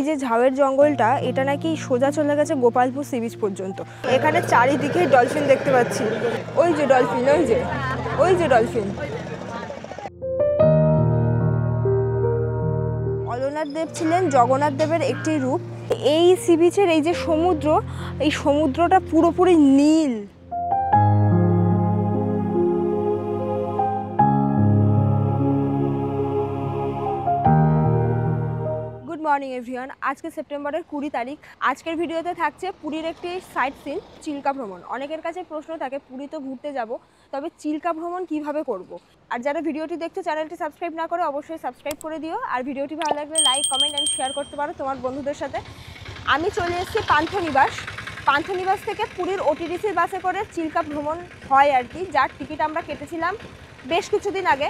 যে ঝাউয়ের জঙ্গলটা এটা নাকি সোজা চলে গেছে গোপালপুর সি বিচ পর্যন্ত। এখানে চারিদিকে ডলফিন দেখতে পাচ্ছি, ওই যে ডলফিন, ওই যে ডলফিন। অলনাথ দেব ছিলেন জগন্নাথ দেবের একটি রূপ। এই সি বিচের এই যে সমুদ্র, এই সমুদ্রটা পুরোপুরি নীল। Good morning everyone. আজকে সেপ্টেম্বরের 20 তারিখ। আজকের ভিডিওতে থাকছে পুরীর একটি সাইট সিন, চিল্কা ভ্রমণ। অনেকের কাছে প্রশ্ন থাকে পুরী তো ঘুরতে যাব, তবে চিল্কা ভ্রমণ কিভাবে করব। আর যারা ভিডিওটি দেখছো চ্যানেলটি সাবস্ক্রাইব না করে অবশ্যই সাবস্ক্রাইব করে দিও। আর ভিডিওটি ভালো লাগলে লাইক, কমেন্ট অ্যান্ড শেয়ার করতে পারো তোমার বন্ধুদের সাথে। আমি চলে এসেছি পান্থনিবাস। পান্থনিবাস থেকে পুরীর ওটিডিসির বাসে করে চিল্কা ভ্রমণ হয় আর কি, যার টিকিট আমরা কেটেছিলাম বেশ কিছুদিন আগে।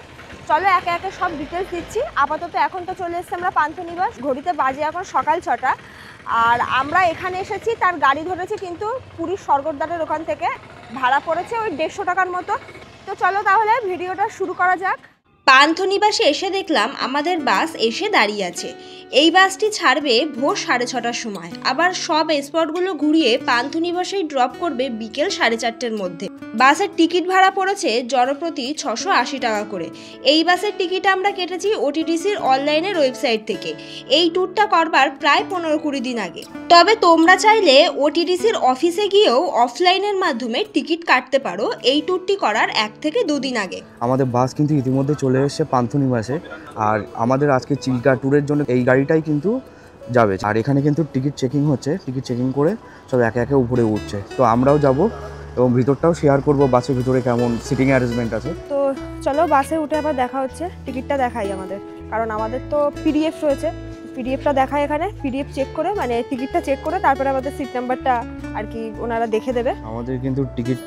চলো একে একে সব ডিটেলস দিচ্ছি। আপাতত এখন তো চলে এসেছি আমরা পান্থনিবাস। ঘড়িতে বাজে এখন সকাল 6টা। আর আমরা এখানে এসেছি, তার গাড়ি ধরেছি কিন্তু পুরীর স্বর্গদ্বারের ওখান থেকে। ভাড়া পড়েছে ওই 150 টাকার মতো। তো চলো তাহলে ভিডিওটা শুরু করা যাক। পান্থনিবাসে এসে দেখলাম আমাদের বাস এসে দাঁড়িয়ে আছে। এই বাসটি ছাড়বে ভোর 6:30টার সময়, আবার সব স্পটগুলো ঘুরিয়ে পান্থনিবাসেই ড্রপ করবে বিকেল 4:30টার মধ্যে। বাসের টিকিট ভাড়া পড়েছে জনপ্রতি 680 টাকা করে। এই বাসের টিকিট আমরা কেটেছি ওটিডিসির অনলাইনের ওয়েবসাইট থেকে। এই ট্যুরটা করবার প্রায় 15-20 দিন আগে। তবে তোমরা চাইলে ওটিডিসির অফিসে গিয়েও অফলাইনের মাধ্যমে টিকিট কাটতে পারো এই ট্যুরটি করার 1 থেকে 2 দিন আগে। আমাদের বাস কিন্তু ইতিমধ্যে চলে এসেছে পান্থনিবাসে। আর আমাদের আজকে চিল্কা ট্যুরের জন্য এই গাড়িটাই কিন্তু যাবে। আর এখানে কিন্তু টিকিট চেকিং হচ্ছে, টিকিট চেকিং করে সব একে একে উপরে উঠছে। তো আমরাও যাব এবং ভিতরটাও শেয়ার করব, বাসের ভিতরে কেমন সিটিং অ্যারেঞ্জমেন্ট আছে। তো চলো বাসে উঠে আবার দেখা হচ্ছে। টিকিটটা দেখাই আমাদের, কারণ আমাদের তো পিডিএফ রয়েছে। পিডিএফটা দেখায় এখানে, পিডিএফ চেক করে মানে টিকিটটা চেক করে তারপরে আমাদের সিট নাম্বারটা আর কি ওনারা দেখে দেবে। আমাদের কিন্তু টিকিট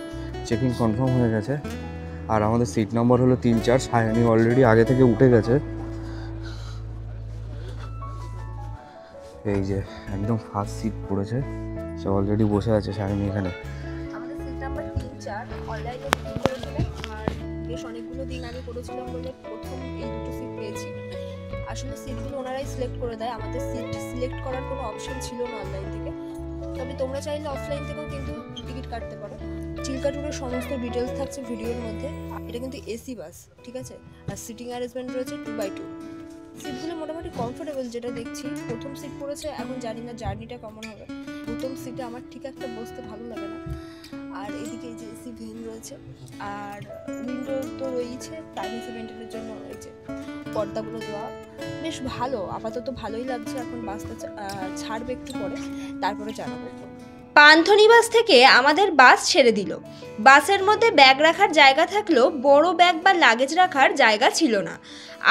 চেকিং কনফার্ম হয়ে গেছে। আর আমাদের সিট নাম্বার হলো 3-4। সায়নী অলরেডি আগে থেকে উঠে গেছে। এই যে একদম ফার্স্ট সিট পড়েছে, সে অলরেডি বসে আছে সায়নী এখানে। আমাদের সিট নাম্বার 3-4 অনলাইনে বুকিং করেছিলাম। আর বেশ অনেকগুলো দিন আগে করেছিলাম বলে প্রথম এই দুটো সিট পেয়েছি। আসলে সিটগুলো ওনারাই সিলেক্ট করে দেয়, আমাদের সিট সিলেক্ট করার কোনো অপশন ছিল না অনলাইন থেকে। তবে তোমরা চাইলে অফলাইন থেকেও কিন্তু টিকিট কাটতে পারো। চিল্কা ট্যুরের সমস্ত ডিটেলস থাকছে ভিডিওর মধ্যে। এটা কিন্তু এসি বাস, ঠিক আছে। আর সিটিং অ্যারেঞ্জমেন্ট রয়েছে 2x2। সিটগুলো মোটামুটি কমফোর্টেবল যেটা দেখছি। প্রথম সিট পড়েছে, এখন জানি না জার্নিটা কেমন হবে। প্রথম সিটে আমার ঠিক একটা বসতে ভালো লাগে না। আর এদিকে এই যে এসি ভেন রয়েছে, আর উইন্ডো তো রয়েছে প্রাইভেসি মেনটেনের জন্য। রয়েছে পর্দাগুলো দেওয়া, বেশ ভালো। আপাতত ভালোই লাগছে। এখন বাসটা ছাড়বে একটু পরে, তারপরে জানাবো। পান্থনিবাস থেকে আমাদের বাস ছেড়ে দিল। বাসের মধ্যে ব্যাগ রাখার জায়গা থাকলেও বড় ব্যাগ বা লাগেজ রাখার জায়গা ছিল না।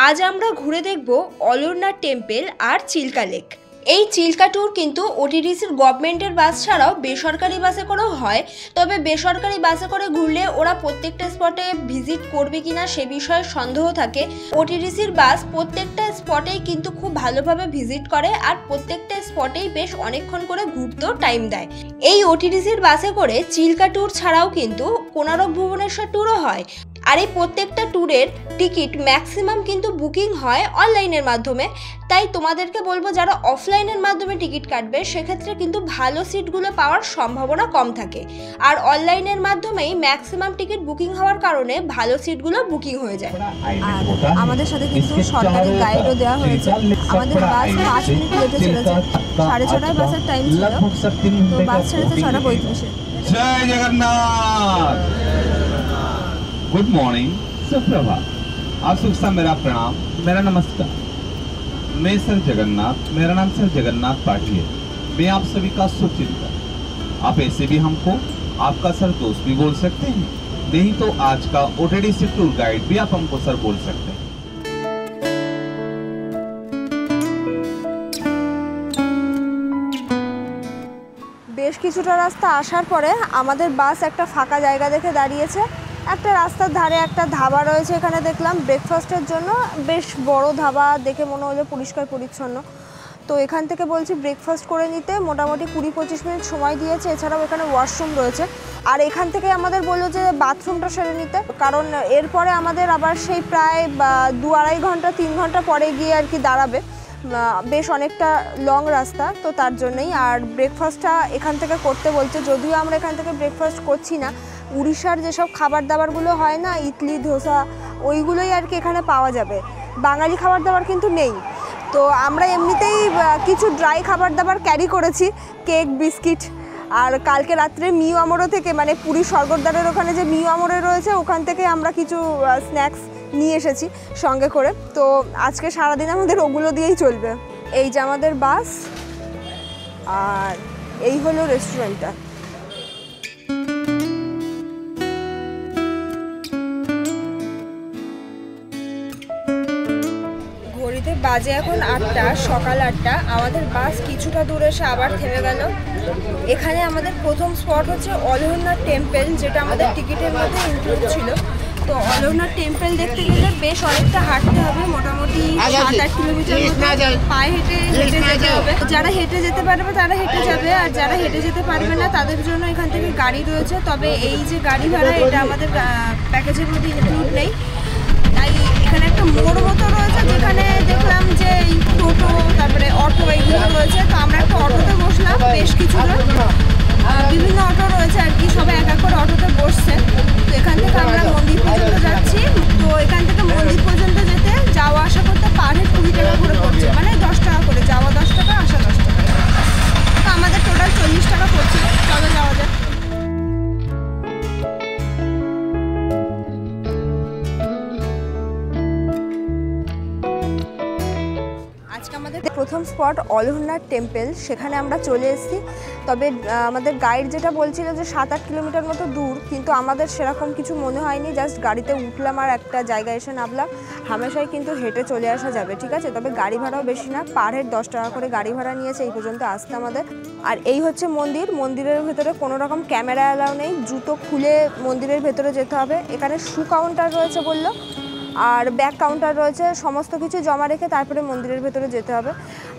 আজ আমরা ঘুরে দেখব অলরনাথ টেম্পল আর চিল্কা লেক। এই চিল্কা ট্যুর কিন্তু ওটিডিসির গভর্নমেন্টের বাস ছাড়াও বেসরকারি বাসে করেও হয়। তবে বেসরকারি বাসে করে ঘুরলে ওরা প্রত্যেকটা স্পটে ভিজিট করবে কিনা সে বিষয়ে সন্দেহ থাকে। ওটিডিসির বাস প্রত্যেকটা স্পটেই কিন্তু খুব ভালোভাবে ভিজিট করে, আর প্রত্যেকটা স্পটেই বেশ অনেকক্ষণ করে ঘুরতেও টাইম দেয়। এই ওটিডিসির বাসে করে চিল্কা ট্যুর ছাড়াও কিন্তু কোণার্ক ভুবনেশ্বর ট্যুরও হয়। আর এই প্রত্যেকটা ট্যুরের টিকিট ম্যাক্সিমাম কিন্তু বুকিং হয় অনলাইনের মাধ্যমে। তাই তোমাদেরকে বলবো যারা অফলাইনের মাধ্যমে টিকিট কাটবে সেক্ষেত্রে কিন্তু ভালো সিটগুলো পাওয়ার সম্ভাবনা কম থাকে। আর অনলাইনের মাধ্যমেই ম্যাক্সিমাম টিকিট বুকিং হওয়ার কারণে ভালো সিটগুলো বুকিং হয়ে যায়। আর আমাদের সাথে কিন্তু সরকারি গাইডও দেওয়া হয়েছে। আমাদের বাস 5 মিনিট লেটে চলেছে। 6:30টায় বাসের টাইম ছিল, তো বাস ছেড়েছে 6:35-এ। জয় জগন্নাথ। गुड मॉर्निंग, सुप्रभात। आप सब का मेरा प्रणाम, मेरा नमस्कार। मैं सर जगन्नाथ, मेरा नाम सर जगन्नाथ पाठी है। मैं आप सभी का सुचिंतक। आप ऐसे भी हमको आपका सर दोस्त भी बोल सकते हैं, नहीं तो आज का ओटीडीसी टूर गाइड भी आप हमको सर बोल सकते हैं। বেশ কিছুটা রাস্তা আসার পরে আমাদের বাস একটা ফাঁকা জায়গা দেখে দাঁড়িয়েছে। একটা রাস্তার ধারে একটা ধাবা রয়েছে, এখানে দেখলাম ব্রেকফাস্টের জন্য। বেশ বড় ধাবা, দেখে মনে হলো পরিষ্কার পরিচ্ছন্ন। তো এখান থেকে বলছি ব্রেকফাস্ট করে নিতে। মোটামুটি 20-25 মিনিট সময় দিয়েছে। এছাড়াও এখানে ওয়াশরুম রয়েছে। আর এখান থেকে আমাদের বললো যে বাথরুমটা সেরে নিতে, কারণ এরপরে আমাদের আবার সেই প্রায় 2-2.5 ঘন্টা 3 ঘন্টা পরে গিয়ে আর কি দাঁড়াবে। বেশ অনেকটা লং রাস্তা, তো তার জন্যই। আর ব্রেকফাস্টটা এখান থেকে করতে বলছে, যদিও আমরা এখান থেকে ব্রেকফাস্ট করছি না। উড়িষ্যার যেসব খাবার দাবারগুলো হয় না, ইডলি ধোসা, ওইগুলোই আর কি এখানে পাওয়া যাবে, বাঙালি খাবার দাবার কিন্তু নেই। তো আমরা এমনিতেই কিছু ড্রাই খাবার দাবার ক্যারি করেছি, কেক, বিস্কিট। আর কালকে রাত্রে মিউ আমরো থেকে, মানে পুরী স্বর্গদ্বারের ওখানে যে মিউ আমরে রয়েছে, ওখান থেকে আমরা কিছু স্ন্যাক্স নিয়ে এসেছি সঙ্গে করে। তো আজকে সারাদিন আমাদের ওগুলো দিয়েই চলবে। এই যে আমাদের বাস, আর এই হলো রেস্টুরেন্টটা। ঘড়িতে বাজে এখন 8টা, সকাল 8টা। আমাদের বাস কিছুটা দূরে এসে আবার থেমে গেল। এখানে আমাদের প্রথম স্পট হচ্ছে অলহরনাথ টেম্পল, যেটা আমাদের টিকিটের মধ্যে ইনক্লুড ছিল। তো অলহরনাথ টেম্পল দেখতে গেলে বেশ অনেকটা হাঁটতে হবে, মোটামুটি 7-8 কিলোমিটার মতো পায়ে হেঁটে যেতে হবে। যারা হেঁটে যেতে পারবে তারা হেঁটে যাবে, আর যারা হেঁটে যেতে পারবে না তাদের জন্য এখান থেকে গাড়ি রয়েছে। তবে এই যে গাড়ি ভাড়া, এটা আমাদের প্যাকেজের মধ্যে ইনক্লুড নেই। তাই এখানে একটা মোড় মতো রয়েছে, যেখানে দেখলাম যে এই টোটো, তারপরে অটো, এইগুলো রয়েছে। তো আমরা একটা অটোতে বসলাম, বেশ কিছুজন, বিভিন্ন অটো রয়েছে আর কি, সবাই এক এক করে অটোতে বসছে। তো এখান থেকে আমরা মন্দির পর্যন্ত যাচ্ছি। তো এখান থেকে মন্দির পর্যন্ত যেতে যাওয়া আসা করতে পার হেড 20 টাকা করে পড়ছে, মানে 10 টাকা করে, যাওয়া 10 টাকা, আসা 10 টাকা। তো আমাদের টোটাল 40 টাকা পড়ছে। চলো যাওয়া যাক। আজকে আমাদের প্রথম স্পট অলহরনাথ টেম্পল, সেখানে আমরা চলে এসেছি। তবে আমাদের গাইড যেটা বলছিল যে 7-8 কিলোমিটার মতো দূর, কিন্তু আমাদের সেরকম কিছু মনে হয়নি। জাস্ট গাড়িতে উঠলাম আর একটা জায়গায় এসে নামলাম। হামেশাই কিন্তু হেঁটে চলে আসা যাবে, ঠিক আছে? তবে গাড়ি ভাড়াও বেশি না, পার হেড 10 টাকা করে গাড়ি ভাড়া নিয়েছে এই পর্যন্ত আসতে আমাদের। আর এই হচ্ছে মন্দির। মন্দিরের ভেতরে কোনো রকম ক্যামেরা অ্যালাউ নেই, জুতো খুলে মন্দিরের ভেতরে যেতে হবে। এখানে শু কাউন্টার রয়েছে বললো, আর ব্যাক কাউন্টার রয়েছে। সমস্ত কিছু জমা রেখে তারপরে মন্দিরের ভেতরে যেতে হবে।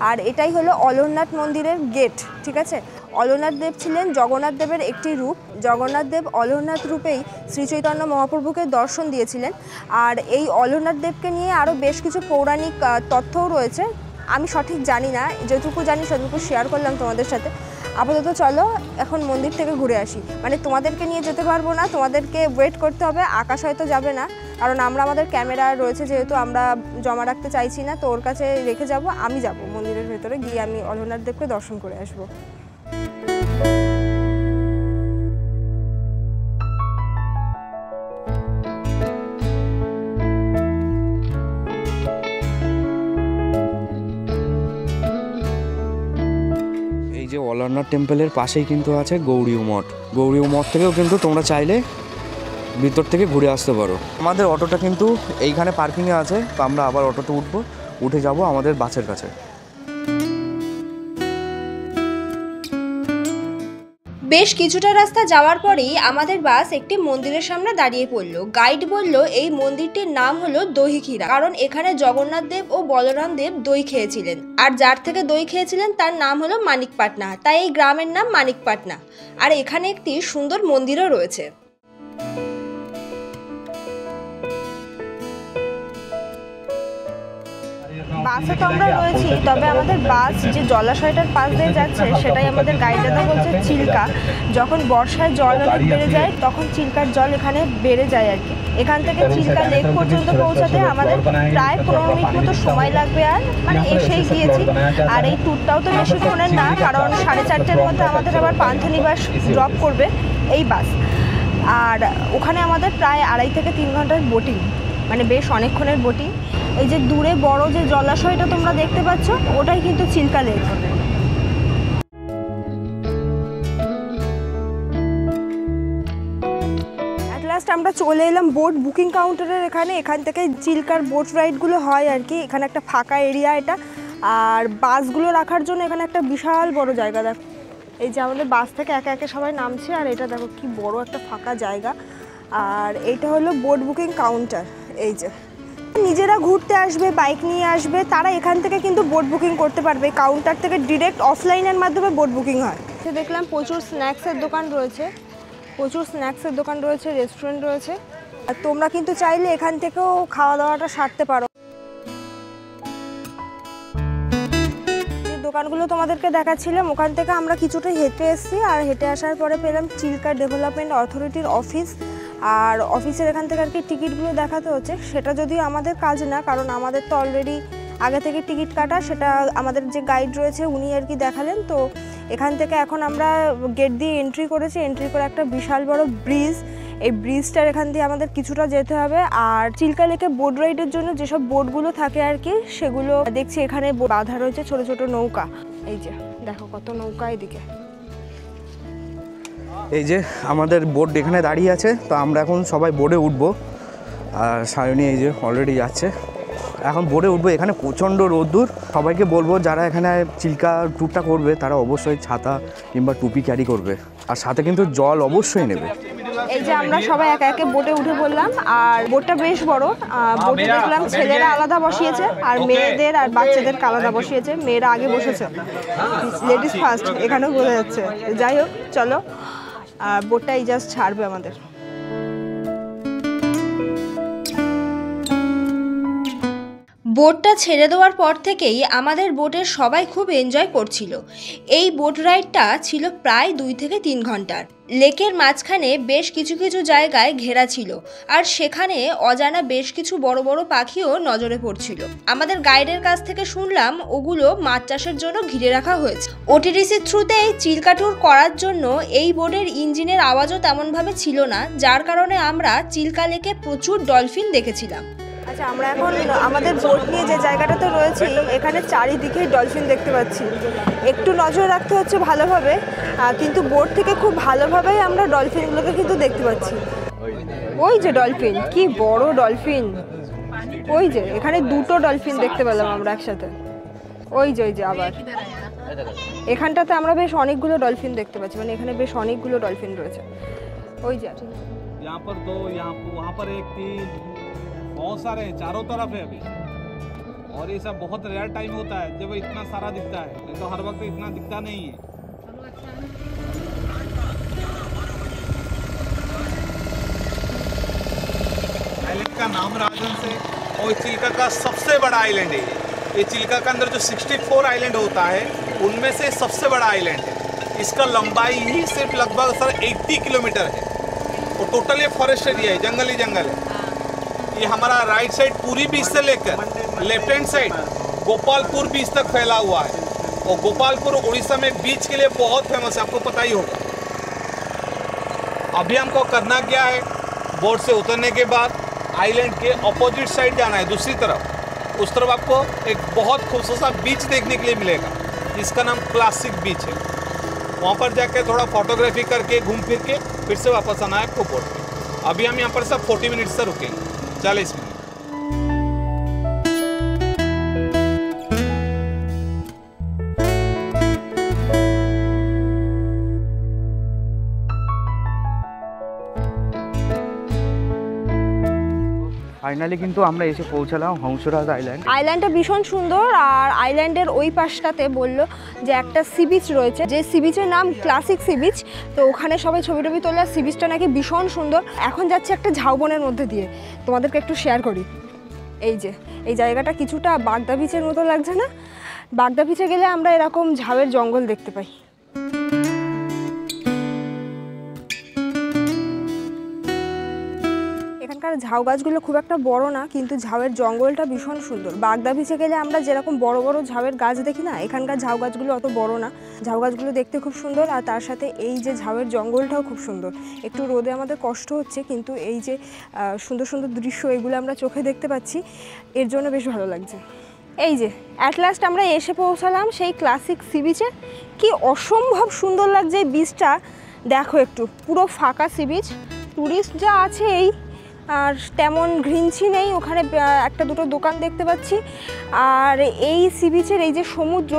আর এটাই হলো অলহরনাথ মন্দিরের গেট, ঠিক আছে? অলহরনাথ দেব ছিলেন জগন্নাথ দেবের একটি রূপ। জগন্নাথ দেব অলহরনাথ রূপেই শ্রী চৈতন্য মহাপ্রভুকে দর্শন দিয়েছিলেন। আর এই অলহরনাথ দেবকে নিয়ে আরও বেশ কিছু পৌরাণিক তথ্যও রয়েছে। আমি সঠিক জানি না, যেটুকু জানি সেটুকু শেয়ার করলাম তোমাদের সাথে। আপাতত চলো এখন মন্দির থেকে ঘুরে আসি। মানে তোমাদেরকে নিয়ে যেতে পারবো না, তোমাদেরকে ওয়েট করতে হবে। আকাশ হয়তো যাবে না, কারণ আমরা আমাদের ক্যামেরা রয়েছে যেহেতু, আমরা জমা রাখতে চাইছি না। তো ওর কাছে রেখে যাব, আমি যাব মন্দিরের ভেতরে গিয়ে আমি অলহরনাথ দেবকে দর্শন করে আসবো। যে অলহরনাথ টেম্পলের পাশেই কিন্তু আছে গৌরীয় মঠ। গৌরীয় মঠ থেকেও কিন্তু তোমরা চাইলে ভিতর থেকে ঘুরে আসতে পারো। আমাদের অটোটা কিন্তু এইখানে পার্কিংয়ে আছে, তো আমরা আবার অটোতে উঠবো, উঠে যাব আমাদের বাসের কাছে। বেশ কিছুটা রাস্তা যাওয়ার পরেই আমাদের বাস একটি মন্দিরের সামনে দাঁড়িয়ে পড়ল। গাইড বলল এই মন্দিরটির নাম হলো দহি ক্ষীরা, কারণ এখানে জগন্নাথ দেব ও বলরাম দেব দই খেয়েছিলেন। আর যার থেকে দই খেয়েছিলেন তার নাম হলো মানিকপাটনা, তাই এই গ্রামের নাম মানিকপাটনা। আর এখানে একটি সুন্দর মন্দিরও রয়েছে। বাসে তো আমরা রয়েছি, তবে আমাদের বাস যে জলাশয়টার পাশ দিয়ে যাচ্ছে সেটাই আমাদের গাইড দাদা বলছে চিল্কা। যখন বর্ষায় জল অনেক বেড়ে যায় তখন চিল্কার জল এখানে বেড়ে যায় আর কি। এখান থেকে চিল্কা লেক পর্যন্ত পৌঁছাতে আমাদের প্রায় 15 মিনিট মতো সময় লাগবে। আর মানে এসেই গিয়েছি। আর এই ট্যুরটাও তো বেশিক্ষণের না, কারণ 4:30-র মধ্যে আমাদের আবার পান্থনিবাস ড্রপ করবে এই বাস। আর ওখানে আমাদের প্রায় 2.5 থেকে 3 ঘন্টার বোটিং, মানে বেশ অনেকক্ষণের বোটিং। এই যে দূরে বড় যে জলাশয়টা তোমরা দেখতে পাচ্ছ ওটাই কিন্তু চিল্কা লেক। অ্যাট লাস্ট আমরা চলে এলাম বোট বুকিং কাউন্টারের এখানে। এখান থেকে চিল্কার বোট রাইডগুলো হয় আর কি। এখানে একটা ফাঁকা এরিয়া এটা, আর বাসগুলো রাখার জন্য এখানে একটা বিশাল বড় জায়গা। দেখো এই যে আমাদের বাস থেকে একে একে সবাই নামছে, আর এটা দেখো কি বড় একটা ফাঁকা জায়গা। আর এইটা হলো বোট বুকিং কাউন্টার। এই যে নিজেরা ঘুরতে আসবে, বাইক নিয়ে আসবে, তারা এখান থেকে কিন্তু বোট বুকিং করতে পারবে। কাউন্টার থেকে ডিরেক্ট অফলাইনের মাধ্যমে বোট বুকিং হয়। দেখলাম প্রচুর স্ন্যাক্সের দোকান রয়েছে, রেস্টুরেন্ট রয়েছে। আর তোমরা কিন্তু চাইলে এখান থেকেও খাওয়া দাওয়াটা সারতে পারো। দোকানগুলো তোমাদেরকে দেখাচ্ছিলাম, ওখান থেকে আমরা কিছুটা হেঁটে এসেছি। আর হেঁটে আসার পরে পেলাম চিল্কা ডেভেলপমেন্ট অথরিটির অফিস। আর অফিসের এখান থেকে আর কি টিকিটগুলো দেখাতে হচ্ছে। সেটা যদিও আমাদের কাজ না, কারণ আমাদের তো অলরেডি আগে থেকে টিকিট কাটা, সেটা আমাদের যে গাইড রয়েছে উনি আর কি দেখালেন। তো এখান থেকে এখন আমরা গেট দিয়ে এন্ট্রি করেছি, এন্ট্রি করে একটা বিশাল বড় ব্রিজ, এই ব্রিজটার এখান দিয়ে আমাদের কিছুটা যেতে হবে। আর চিল্কা লেকে বোট রাইডের জন্য যেসব বোটগুলো থাকে আর কি, সেগুলো দেখছি এখানে বাঁধা রয়েছে ছোট ছোট নৌকা। এই যে দেখো কত নৌকা এদিকে। এই যে আমাদের বোট এখানে দাঁড়িয়ে আছে, তো আমরা এখন সবাই বোটে উঠবো। আর সায়নী এই যে অলরেডি যাচ্ছে, এখন বোটে উঠবো। এখানে প্রচণ্ড রোদ্দুর। সবাইকে বলবো যারা এখানে চিল্কা ট্যুরটা করবে তারা অবশ্যই ছাতা কিংবা টুপি ক্যারি করবে, আর সাথে কিন্তু জল অবশ্যই নেবে। এই যে আমরা সবাই একে একে বোটে উঠে পড়লাম। আর বোটটা বেশ বড়। বোটে দেখলাম ছেলেরা আলাদা বসিয়েছে আর মেয়েদের আর বাচ্চাদের আলাদা বসিয়েছে। মেয়েরা আগে বসেছে, লেডিস ফার্স্ট এখানেও বোঝা যাচ্ছে। যাই হোক চলো, বোটটা এই জাস্ট ছাড়বে আমাদের। বোটটা ছেড়ে দেওয়ার পর থেকেই আমাদের বোটের সবাই খুব এনজয় করছিল। এই বোট রাইডটা ছিল প্রায় 2 থেকে 3 ঘন্টার। লেকের মাঝখানে বেশ কিছু কিছু জায়গায় ঘেরা ছিল, আর সেখানে অজানা বেশ কিছু বড় বড় পাখিও নজরে পড়ছিল। আমাদের গাইডের কাছ থেকে শুনলাম ওগুলো মাছ চাষের জন্য ঘিরে রাখা হয়েছে। ওটিডিসির থ্রুতে এই চিল্কা ট্যুর করার জন্য এই বোটের ইঞ্জিনের আওয়াজও তেমনভাবে ছিল না, যার কারণে আমরা চিল্কা লেকে প্রচুর ডলফিন দেখেছিলাম। আচ্ছা, আমরা এখন আমাদের বোট নিয়ে যে জায়গাটাতে রয়েছি, এখানে চারিদিকেই ডলফিন দেখতে পাচ্ছি। একটু নজর রাখতে হচ্ছে ভালোভাবে, কিন্তু বোট থেকে খুব ভালোভাবেই আমরা ডলফিনগুলোকে কিন্তু দেখতে পাচ্ছি। ওই যে ডলফিন, কি বড় ডলফিন! ওই যে এখানে 2টো ডলফিন দেখতে পেলাম আমরা একসাথে। ওই যে আবার এখানটাতে আমরা বেশ অনেকগুলো ডলফিন দেখতে পাচ্ছি, মানে এখানে বেশ অনেকগুলো ডলফিন রয়েছে। ওই যে यहाँ पर 2, वहाँ पर 1, 3, बहुत सारे हैं, चारों तरफ है अभी। और ये सब बहुत रेयर टाइम होता है जब इतना सारा दिखता है, नहीं तो हर वक्त इतना दिखता नहीं है। आइलैंड का नाम राजन से, और चिल्का का सबसे बड़ा आइलैंड है ये चिल्का के अंदर जो 64 आइलैंड होता है उनमें से सबसे बड़ा आइलैंड है। इसका लंबाई ही सिर्फ लगभग सर 80 किलोमीटर है, और टोटल ये फॉरेस्ट एरिया है, जंगल ही जंगल है। ये हमारा राइट साइड पूरी बीच से लेकर लेफ्ट हैंड साइड गोपालपुर बीच तक फैला हुआ है, और गोपालपुर उड़ीसा में बीच के लिए बहुत फेमस है, आपको पता ही होगा। अभी हमको करना क्या है, बोट से उतरने के बाद आइलैंड के अपोजिट साइड जाना है, दूसरी तरफ। उस तरफ आपको एक बहुत खूबसूरत बीच देखने के लिए मिलेगा, जिसका नाम क्लासिक बीच है। वहाँ पर जाके थोड़ा फोटोग्राफी करके घूम फिर के फिर से वापस आना है आपको बोट पे। अभी हम यहाँ पर सब 40 मिनट से रुकेंगे, 40 मिनट। ফাইনালি কিন্তু আমরা এসে পৌঁছালাম হংসরাজ আইল্যান্ড। আইল্যান্ডটা ভীষণ সুন্দর। আর আইল্যান্ডের ওই পাশটাতে বললো যে একটা সি বিচ রয়েছে, যে সি বিচের নাম ক্লাসিক সি বিচ। তো ওখানে সবাই ছবি টবি তোলে, আর সি বিচটা নাকি ভীষণ সুন্দর। এখন যাচ্ছে একটা ঝাউবনের মধ্যে দিয়ে, তোমাদেরকে একটু শেয়ার করি। এই যে এই জায়গাটা কিছুটা বাগদা বিচের মতো লাগছে না? বাগদা বিচে গেলে আমরা এরকম ঝাউয়ের জঙ্গল দেখতে পাই। এখানকার ঝাউ গাছগুলো খুব একটা বড় না, কিন্তু ঝাউয়ের জঙ্গলটা ভীষণ সুন্দর। বাগদা বিচে গেলে আমরা যেরকম বড় বড় ঝাউয়ের গাছ দেখি না, এখানকার ঝাউ গাছগুলো অত বড় না। ঝাউ গাছগুলো দেখতে খুব সুন্দর, আর তার সাথে এই যে ঝাউয়ের জঙ্গলটাও খুব সুন্দর। একটু রোদে আমাদের কষ্ট হচ্ছে, কিন্তু এই যে সুন্দর সুন্দর দৃশ্য এগুলো আমরা চোখে দেখতে পাচ্ছি, এর জন্য বেশ ভালো লাগছে। এই যে অ্যাট লাস্ট আমরা এসে পৌঁছালাম সেই ক্লাসিক সি বিচে। কি অসম্ভব সুন্দর লাগছে এই বিচটা, দেখো একটু পুরো ফাঁকা সি বিচ। টুরিস্ট যা আছে এই, আর তেমন ঘিঞ্চি নেই। ওখানে একটা দুটো দোকান দেখতে পাচ্ছি। আর এই সি বিচের এই যে সমুদ্র,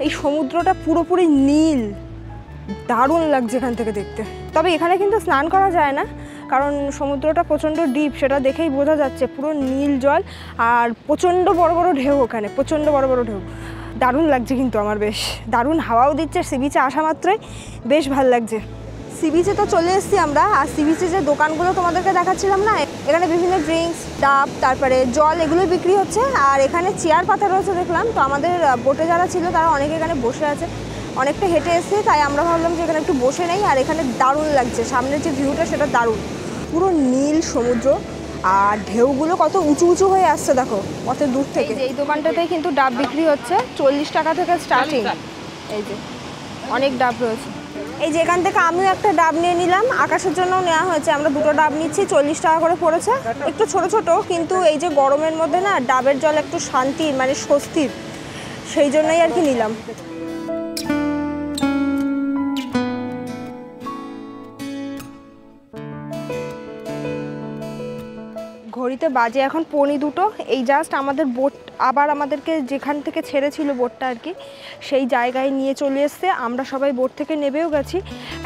এই সমুদ্রটা পুরোপুরি নীল, দারুণ লাগছে এখান থেকে দেখতে। তবে এখানে কিন্তু স্নান করা যায় না, কারণ সমুদ্রটা প্রচণ্ড ডিপ, সেটা দেখেই বোঝা যাচ্ছে। পুরো নীল জল, আর প্রচণ্ড বড় বড় ঢেউ, ওখানে প্রচণ্ড বড় বড় ঢেউ। দারুণ লাগছে কিন্তু আমার, বেশ দারুণ হাওয়াও দিচ্ছে। সি বিচে আসা মাত্রই বেশ ভালো লাগছে। সি বিচে তো চলে এসেছি আমরা, আর সি বিচে যে দোকানগুলো তোমাদেরকে দেখাচ্ছিলাম না, এখানে বিভিন্ন ড্রিঙ্কস, ডাব, তারপরে জল এগুলো বিক্রি হচ্ছে। আর এখানে চেয়ার পাতা রয়েছে দেখলাম। তো আমাদের বোটে যারা ছিল তারা অনেকে এখানে বসে আছে, অনেকটা হেঁটে এসেছে, তাই আমরা ভাবলাম যে এখানে একটু বসে নেই। আর এখানে দারুণ লাগছে, সামনের যে ভিউটা সেটা দারুণ, পুরো নীল সমুদ্র, আর ঢেউগুলো কত উঁচু উঁচু হয়ে আসছে দেখো কত দূর থেকে। এই দোকানটাতেই কিন্তু ডাব বিক্রি হচ্ছে, 40 টাকা থেকে স্টার্টিং। এই যে অনেক ডাব রয়েছে। এই যে এখান থেকে আমিও একটা ডাব নিয়ে নিলাম, আকাশের জন্য নেওয়া হয়েছে। আমরা দুটো ডাব নিচ্ছি, 40 টাকা করে পড়েছে। একটু ছোট ছোট, কিন্তু এই যে গরমের মধ্যে না ডাবের জল একটু শান্তির মানে স্বস্তির, সেই জন্যই আর কি নিলাম। ঘড়িতে বাজে এখন 1:45। এই জাস্ট আমাদের বোট আবার আমাদেরকে যেখান থেকে ছেড়েছিল বোটটা আর কি, সেই জায়গায় নিয়ে চলে এসছে। আমরা সবাই বোট থেকে নেবেও গেছি,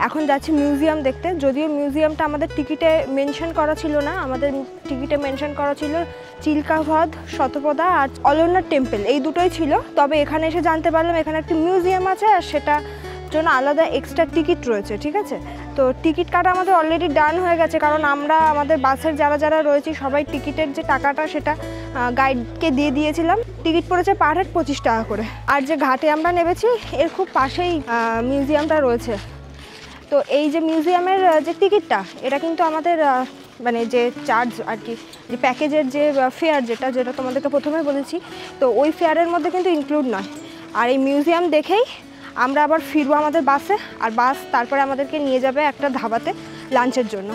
এখন যাচ্ছি মিউজিয়াম দেখতে। যদিও মিউজিয়ামটা আমাদের টিকিটে মেনশন করা ছিল না, আমাদের টিকিটে মেনশন করা ছিল চিল্কা হ্রদ, শতপদা আর অলরনাথ টেম্পল, এই দুটোই ছিল। তবে এখানে এসে জানতে পারলাম এখানে একটি মিউজিয়াম আছে, আর সেটা জন্য আলাদা এক্সট্রা টিকিট রয়েছে। ঠিক আছে, তো টিকিট কাটা আমাদের অলরেডি ডান হয়ে গেছে, কারণ আমরা আমাদের বাসের যারা যারা রয়েছি সবাই টিকিটের যে টাকাটা সেটা গাইডকে দিয়ে দিয়েছিলাম। টিকিট পড়েছে পার হেড 25 টাকা করে। আর যে ঘাটে আমরা নেমেছি এর খুব পাশেই মিউজিয়ামটা রয়েছে। তো এই যে মিউজিয়ামের যে টিকিটটা, এটা কিন্তু আমাদের মানে যে চার্জ আর কি, যে প্যাকেজের যে ফেয়ার যেটা যেটা তোমাদেরকে প্রথমে বলেছি, তো ওই ফেয়ারের মধ্যে কিন্তু ইনক্লুড নয়। আর এই মিউজিয়াম দেখেই আমরা আবার ফিরবো আমাদের বাসে, আর বাস তারপরে আমাদেরকে নিয়ে যাবে একটা ধাবাতে লাঞ্চের জন্য।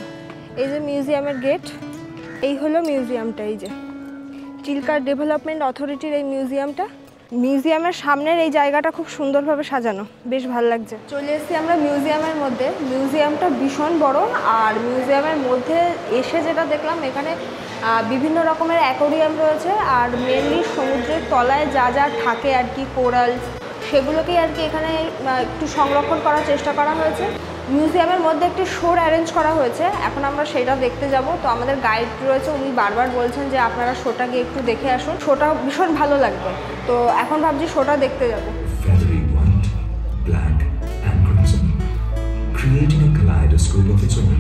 এই যে মিউজিয়ামের গেট, এই হলো মিউজিয়ামটা। এই যে চিল্কা ডেভেলপমেন্ট অথরিটির এই মিউজিয়ামটা। মিউজিয়ামের সামনের এই জায়গাটা খুব সুন্দরভাবে সাজানো, বেশ ভালো লাগছে। চলে এসেছি আমরা মিউজিয়ামের মধ্যে। মিউজিয়ামটা ভীষণ বড়, আর মিউজিয়ামের মধ্যে এসে যেটা দেখলাম এখানে বিভিন্ন রকমের অ্যাকোরিয়াম রয়েছে, আর মেনলি সমুদ্রের তলায় যা যা থাকে আর কি, কোরাল, সেগুলোকেই আর কি এখানে একটু সংরক্ষণ করার চেষ্টা করা হয়েছে। মিউজিয়ামের মধ্যে একটি শোর অ্যারেঞ্জ করা হয়েছে, এখন আমরা সেটা দেখতে যাব। তো আমাদের গাইড রয়েছে, উনি বারবার বলছেন যে আপনারা শোটা গিয়ে একটু দেখে আসুন, শোটা ভীষণ ভালো লাগবে। তো এখন ভাবছি শোটা দেখতে যাব। Feathery white, black and crimson, creating a kaleidoscope of its own.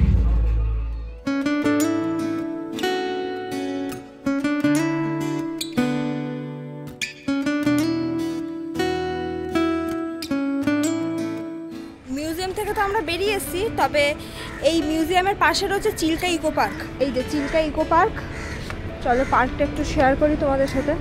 Museum থেকে তো আমরা বেরিয়ে এসেছি, তবে এই মিউজিয়ামের পাশে রয়েছে চিল্কা ইকো পার্ক। এই যে চিল্কা ইকো পার্ক, চলো পার্কটা একটু শেয়ার করি তোমাদের সাথে।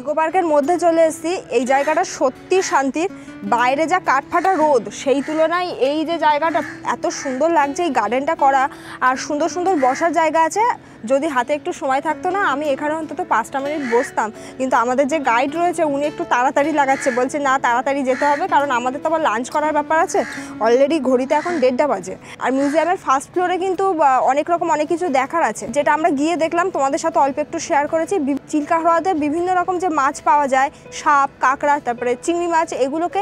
ইকো পার্কের মধ্যে চলে এসেছি। এই জায়গাটা সত্যি শান্তির, বাইরে যা কাঠফাটা রোদ সেই তুলনায় এই যে জায়গাটা এত সুন্দর লাগছে, এই গার্ডেনটা করা, আর সুন্দর সুন্দর বসার জায়গা আছে। যদি হাতে একটু সময় থাকতো না, আমি এখানে অন্তত 5টা মিনিট বসতাম, কিন্তু আমাদের যে গাইড রয়েছে উনি একটু তাড়াতাড়ি লাগাচ্ছে, বলছে না তাড়াতাড়ি যেতে হবে, কারণ আমাদের তো আবার লাঞ্চ করার ব্যাপার আছে। অলরেডি ঘড়িতে এখন 1:30 বাজে। আর মিউজিয়ামের ফার্স্ট ফ্লোরে কিন্তু অনেক কিছু দেখার আছে, যেটা আমরা গিয়ে দেখলাম, তোমাদের সাথে অল্প একটু শেয়ার করেছি। চিল্কা হ্রদে বিভিন্ন রকম যে মাছ পাওয়া যায়, সাপ, কাঁকড়া, তারপরে চিংড়ি মাছ, এগুলোকে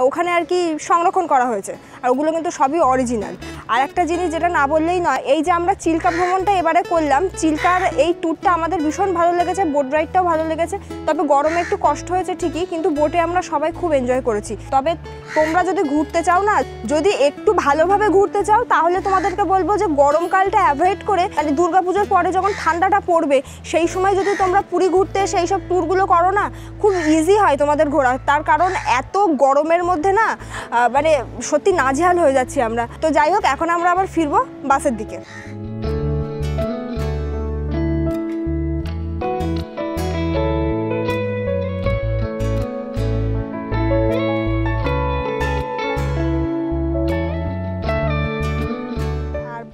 ওখানে আর কি সংরক্ষণ করা হয়েছে, আর ওগুলো কিন্তু সবই অরিজিনাল। আর একটা জিনিস যেটা না বললেই নয়, এই যে আমরা চিল্কা ভ্রমণটা এবারে করলাম, চিল্কার এই ট্যুরটা আমাদের ভীষণ ভালো লেগেছে, বোট রাইডটাও ভালো লেগেছে। তবে গরমে একটু কষ্ট হয়েছে ঠিকই, কিন্তু বোটে আমরা সবাই খুব এনজয় করেছি। তবে তোমরা যদি ঘুরতে চাও না, যদি একটু ভালোভাবে ঘুরতে চাও, তাহলে তোমাদেরকে বলবো যে গরমকালটা অ্যাভয়েড করে, মানে দুর্গাপুজোর পরে যখন ঠান্ডাটা পড়বে সেই সময় যদি তোমরা পুরী ঘুরতে এসে এইসব ট্যুরগুলো করো না, খুব ইজি হয় তোমাদের ঘোরা। তার কারণ এত গরমের মধ্যে না মানে সত্যি নাজেহাল হয়ে যাচ্ছি আমরা। তো যাই হোক, এখন আমরা আবার ফিরবো বাসের দিকে।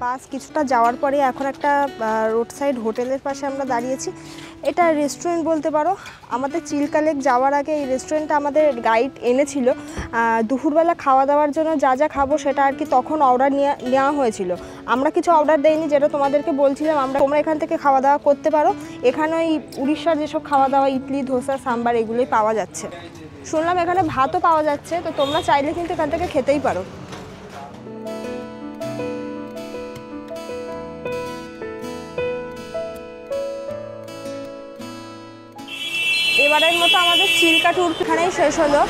বাস কিছুটা যাওয়ার পরে এখন একটা রোড সাইড হোটেলের পাশে আমরা দাঁড়িয়েছি। এটা রেস্টুরেন্ট বলতে পারো। আমাদের চিল্কা লেক যাওয়ার আগে এই রেস্টুরেন্টটা আমাদের গাইড এনেছিল। দুপুরবেলা খাওয়া দাওয়ার জন্য যা যা খাবো সেটা আর কি তখন অর্ডার নেওয়া হয়েছিল। আমরা কিছু অর্ডার দেইনি, যেটা তোমাদেরকে বলছিলাম তোমরা এখান থেকে খাওয়া দাওয়া করতে পারো। এখানে ওই উড়িষ্যার যেসব খাওয়া দাওয়া, ইডলি, ধোসা, সাম্বার, এগুলোই পাওয়া যাচ্ছে। শুনলাম এখানে ভাতও পাওয়া যাচ্ছে, তো তোমরা চাইলে কিন্তু এখান থেকে খেতেই পারো। এবারের মতো আমাদের চিল্কা ট্যুর এখানেই শেষ হলো।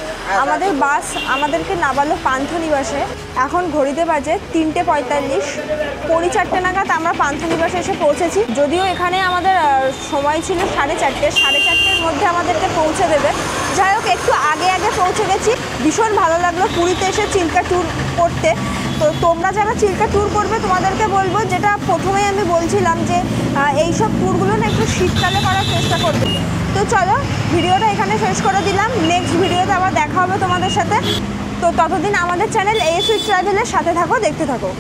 আমাদের বাস আমাদেরকে নামালো পান্থনিবাসে। এখন ঘড়িতে বাজে 3:45, 4:45 নাগাদ আমরা পান্থনিবাসে এসে পৌঁছেছি। যদিও এখানে আমাদের সময় ছিল 4:30, 4:30-র মধ্যে আমাদেরকে পৌঁছে দেবে। যাই হোক, একটু আগে পৌঁছে গেছি। ভীষণ ভালো লাগলো পুরীতে এসে চিল্কা ট্যুর করতে। তো তোমরা যারা চিল্কা ট্যুর করবে তোমাদেরকে বলবো, যেটা প্রথমেই আমি বলছিলাম, যে এইসব ট্যুরগুলো না একটু শীতকালে করার চেষ্টা করবে। তো চলো, ভিডিওটা এখানে শেষ করে দিলাম। নেক্সট ভিডিওতে আবার দেখা হবে তোমাদের সাথে। তো ততদিন আমাদের চ্যানেল ASV ট্রাভেলের সাথে থাকো, দেখতে থাকো।